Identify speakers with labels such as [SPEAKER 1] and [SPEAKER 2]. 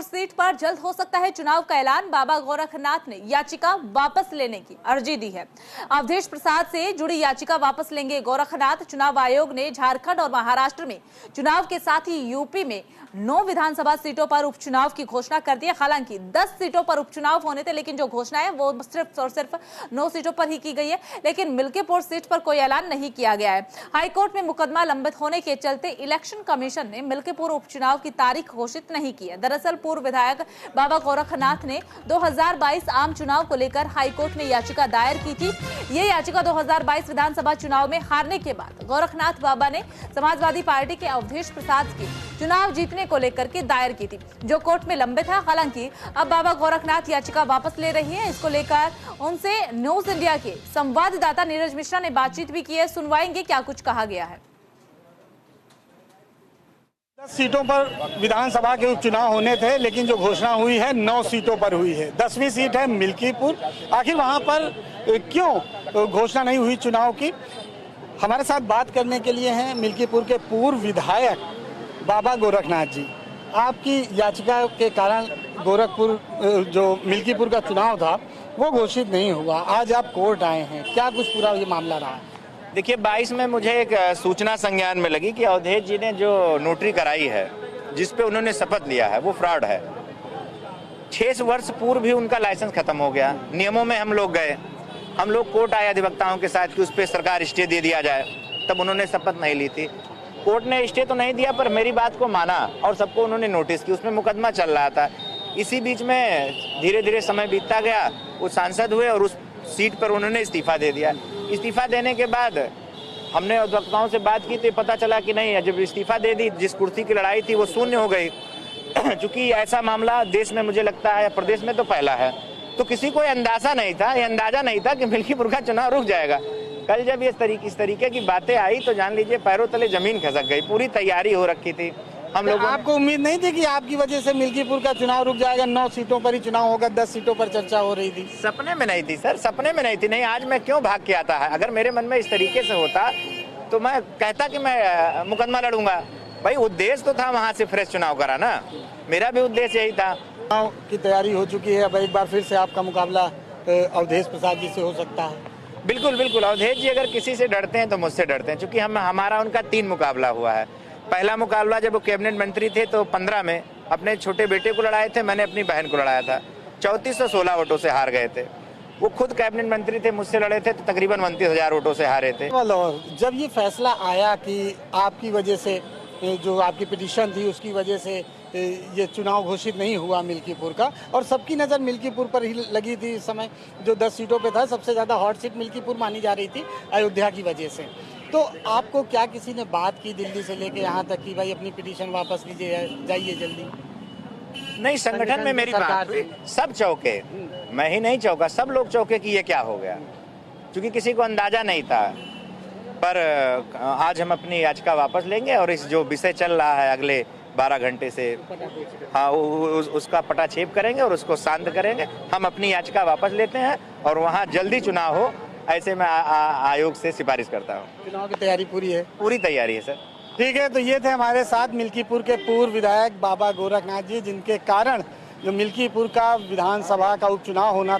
[SPEAKER 1] Milkipur seat पर जल्द हो सकता है चुनाव का ऐलान। बाबा गोरखनाथ ने याचिका वापस लेने की अर्जी दी है। अवधेश प्रसाद से जुड़ी याचिका वापस लेंगे गोरखनाथ। चुनाव आयोग ने झारखंड और महाराष्ट्र में चुनाव के साथ ही यूपी में 9 विधानसभा सीटों पर उपचुनाव की घोषणा कर दी है। हालांकि 10 सीटों पर उपचुनाव होने थे, लेकिन जो घोषणा है वो सिर्फ और सिर्फ 9 सीटों पर ही की गई है। लेकिन मिल्कीपुर सीट पर कोई ऐलान नहीं किया गया है। हाईकोर्ट में मुकदमा लंबित होने के चलते इलेक्शन कमीशन ने मिल्कीपुर उपचुनाव की तारीख घोषित नहीं की है। दरअसल पूर्व विधायक बाबा गोरखनाथ ने 2022 आम चुनाव को लेकर हाईकोर्ट में याचिका दायर की थी। ये याचिका 2022 विधानसभा चुनाव में हारने के बाद गोरखनाथ बाबा ने समाजवादी पार्टी के अवधेश प्रसाद की चुनाव जीतने को लेकर के दायर की थी, जो कोर्ट में लंबित है। हालांकि अब बाबा गोरखनाथ याचिका वापस ले रही है। इसको लेकर उनसे न्यूज इंडिया के संवाददाता नीरज मिश्रा ने बातचीत भी की है। सुनवाएंगे क्या कुछ कहा गया है।
[SPEAKER 2] 10 सीटों पर विधानसभा के उपचुनाव होने थे, लेकिन जो घोषणा हुई है 9 सीटों पर हुई है। 10वीं सीट है मिल्कीपुर। आखिर वहां पर क्यों घोषणा नहीं हुई चुनाव की? हमारे साथ बात करने के लिए हैं मिल्कीपुर के पूर्व विधायक बाबा गोरखनाथ जी। आपकी याचिका के कारण गोरखपुर जो मिल्कीपुर का चुनाव था वो घोषित नहीं हुआ। आज आप कोर्ट आए हैं, क्या कुछ पूरा ये मामला रहा?
[SPEAKER 3] देखिए, 22 में मुझे एक सूचना संज्ञान में लगी कि अवधेश जी ने जो नोटरी कराई है, जिस पे उन्होंने शपथ लिया है, वो फ्रॉड है। 6 वर्ष पूर्व भी उनका लाइसेंस खत्म हो गया। नियमों में हम लोग गए, हम लोग कोर्ट आए अधिवक्ताओं के साथ कि उस पर सरकार स्टे दे दिया जाए, तब उन्होंने शपथ नहीं ली थी। कोर्ट ने स्टे तो नहीं दिया, पर मेरी बात को माना और सबको उन्होंने नोटिस की। उसमें मुकदमा चल रहा था। इसी बीच में धीरे धीरे समय बीतता गया, वो सांसद हुए और उस सीट पर उन्होंने इस्तीफा दे दिया। इस्तीफा देने के बाद हमने अधिवक्ताओं से बात की तो पता चला कि नहीं, जब इस्तीफा दे दी, जिस कुर्सी की लड़ाई थी वो शून्य हो गई। चूंकि ऐसा मामला देश में मुझे लगता है प्रदेश में तो पहला है, तो किसी को अंदाजा नहीं था कि मिल्कीपुर का चुनाव रुक जाएगा। कल जब इस तरीके की बातें आई तो जान लीजिए पैरों तले जमीन खसक गई। पूरी तैयारी हो रखी थी हम लोगों।
[SPEAKER 2] आपको उम्मीद नहीं थी कि आपकी वजह से मिल्कीपुर का चुनाव रुक जाएगा? 9 सीटों पर ही चुनाव होगा, 10 सीटों पर चर्चा हो रही थी।
[SPEAKER 3] सपने में नहीं थी सर, सपने में नहीं थी। नहीं, आज मैं क्यों भाग के आता है? अगर मेरे मन में इस तरीके से होता तो मैं कहता कि मैं मुकदमा लड़ूंगा। भाई, उद्देश्य तो था वहाँ से फ्रेश चुनाव कराना। मेरा भी उद्देश्य यही था।
[SPEAKER 2] चुनाव की तैयारी हो चुकी है, अब एक बार फिर से आपका मुकाबला अवधेश प्रसाद जी से हो सकता है।
[SPEAKER 3] बिल्कुल बिल्कुल। अवधेश जी अगर किसी से डरते हैं तो मुझसे डरते हैं, क्योंकि हमारा उनका 3 मुकाबला हुआ है। पहला मुकाबला जब वो कैबिनेट मंत्री थे तो 15 में अपने छोटे बेटे को लड़ाए थे, मैंने अपनी बहन को लड़ाया था। 3416 वोटों से हार गए थे। वो खुद कैबिनेट मंत्री थे, मुझसे लड़े थे तो तकरीबन 29,000 वोटों से हारे थे।
[SPEAKER 2] जब ये फैसला आया कि आपकी वजह से, जो आपकी पिटीशन थी उसकी वजह से ये चुनाव घोषित नहीं हुआ मिल्कीपुर का, और सबकी नज़र मिल्कीपुर पर ही लगी थी इस समय, जो 10 सीटों पे था सबसे ज़्यादा हॉट सीट मिल्कीपुर मानी जा रही थी अयोध्या की वजह से, तो आपको क्या किसी ने बात की दिल्ली से लेके यहाँ तक कि भाई अपनी पिटीशन वापस लीजिए, जाइए जल्दी?
[SPEAKER 3] नहीं, संगठन में मेरी बात हुई, सब चौके, मैं ही नहीं चौका, सब लोग चौके कि ये क्या हो गया, क्योंकि किसी को अंदाजा नहीं था। पर आज हम अपनी याचिका वापस लेंगे और इस जो विषय चल रहा है अगले 12 घंटे से, हाँ, उसका पटाक्षेप करेंगे और उसको शांत करेंगे। हम अपनी याचिका वापस लेते हैं और वहाँ जल्दी चुनाव हो, ऐसे मैं आयोग से सिफारिश करता हूँ।
[SPEAKER 2] चुनाव की तैयारी पूरी है?
[SPEAKER 3] पूरी तैयारी है सर।
[SPEAKER 2] ठीक है, तो ये थे हमारे साथ मिल्कीपुर के पूर्व विधायक बाबा गोरखनाथ जी, जिनके कारण जो मिल्कीपुर का विधानसभा का उपचुनाव होना